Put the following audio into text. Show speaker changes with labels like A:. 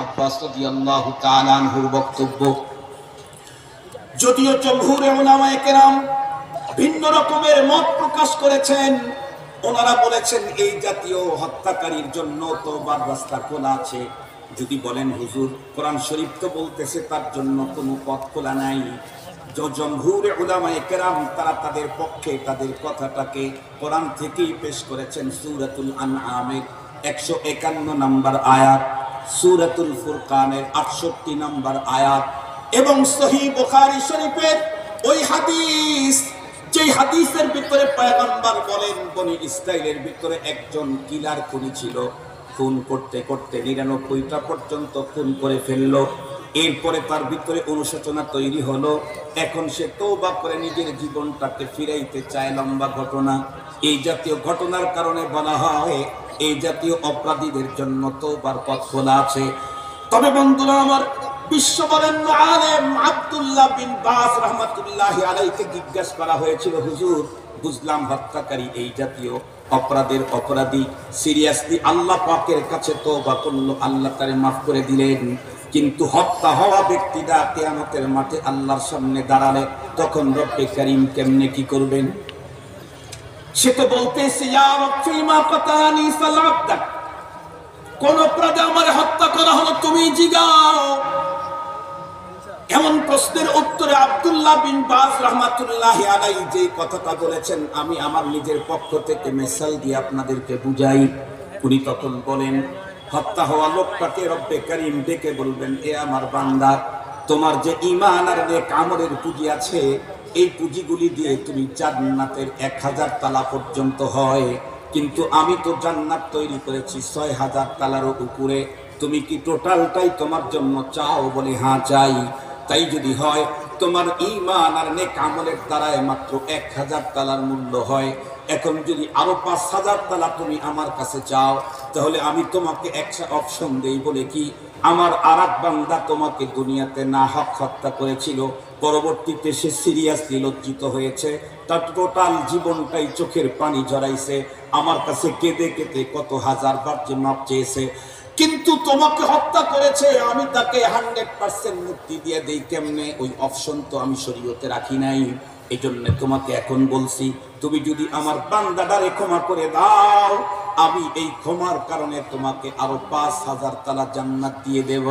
A: আব্বাস রাদিয়াল্লাহু তাআলা আনহুর বক্তব্য, যদিও জমহুরে উলামায়ে কেরাম ভিন্ন রকমের মত প্রকাশ করেছেন, ওনারা বলেছেন এই জাতীয় হত্যাকারীর জন্য তওবার রাস্তা খোলা আছে। যদি বলেন হুজুর কোরআন শরীফ তো বলতেছে তার জন্য কোনো পথ খোলা নাই, জমহুরে উলামায়ে কেরাম তারা তাদের পক্ষে তাদের কথাটাকে কোরআন থেকেই পেশ করেছেন। সূরাতুল আনআমের 151 নম্বর আয়াত, সূরাতুল ফুরকানের 68 নম্বর আয়াত এবং সহিহ বুখারী শরীফের ওই হাদিস, যে হাদিসের ভিতরে পয়গম্বর বলেন বনি ইসরাইলের ভিতরে একজন কিলার খুনি ছিল, খুন করতে করতে 99টা পর্যন্ত খুন করে ফেললো। এরপরে তার ভিতরে অনুশোচনা তৈরি হলো, এখন সে তওবা করে নিজের জীবনটাকে ফিরাইতে চায়। লম্বা ঘটনা। এই জাতীয় ঘটনার কারণে বলা হয় এই জাতীয় অপরাধীদের জন্য তওবার পথ খোলা আছে। তবে বন্ধুরা আমার, বিশ্ব বরেণ্য আলেম আব্দুল্লাহ বিন বাস রাহমাতুল্লাহি আলাইহিকে জিজ্ঞাসা করা হয়েছিল, হুজুর বুঝলাম হত্যাকারী এই জাতীয় অপরাধের অপরাধী, সিরিয়াসলি আল্লাহ পাকের কাছে তওবা করলো, আল্লাহ তারে মাফ করে দিলেন, কিন্তু হত্যা হওয়া ব্যক্তিটা কিয়ামতের মাঠে আল্লাহর সামনে দাঁড়ালে তখন রব্বে কারীম কেমনে কি করবেন? সে তো বলতেছে ইয়া রব ফিমা কাতানি সালাতাক, কোন অপরাধে আমার হত্যা করা হলো তুমি জিগাও। এমন প্রশ্নের উত্তরে আব্দুল্লাহ বিন বাস রাহমাতুল্লাহি আলাইহি যে কথাটা বলেছেন, আমি আমার নিজের পক্ষ থেকে মিসাল দিয়ে আপনাদেরকে বুঝাই। উনি তখন বলেন, হত্যা হওয়া লোকটাকে রব্বে কারীম ডেকে বলবেন, এ আমার বান্দা, তোমার যে ঈমান আর নেক আমলের পুঁজি আছে, এই পুঁজিগুলি দিয়ে তুমি জান্নাতের 1000 তালা পর্যন্ত হয়, কিন্তু আমি তো জান্নাত তৈরি করেছি 6000 তালারও উপরে। তুমি কি টোটালটাই তোমার জন্য চাও? বলে হ্যাঁ চাই। তাই যদি হয় তোমার ঈমান আর নেক আমলের দ্বারায় মাত্র 1000 তালার মূল্য হয়, এখন যদি আরো 5000 তালা তুমি আমার কাছে চাও, তাহলে আমি তোমাকে একটা অপশন দেই। বলে কি? আমার আরেক বান্দা তোমাকে দুনিয়াতে না হক হত্যা করেছিল, পরবর্তীতে সে সিরিয়াসলি লজ্জিত হয়েছে, তার টোটাল জীবনটাই চোখের পানি ঝরাইছে, আমার কাছে কেঁদে কেঁদে কত হাজারবার যে মাপ চেয়েছে, কিন্তু তোমাকে হত্যা করেছে, আমি তাকে 100% মুক্তি দিয়ে দেই কেমনে? ওই অপশন তো আমি শরীয়তে রাখি নাই। এই জন্য তোমাকে এখন বলছি, তুমি যদি আমার বান্দাটারে ক্ষমা করে দাও, আমি এই ক্ষমার কারণে তোমাকে আরো 5000 তালা জান্নাত দিয়ে দেব।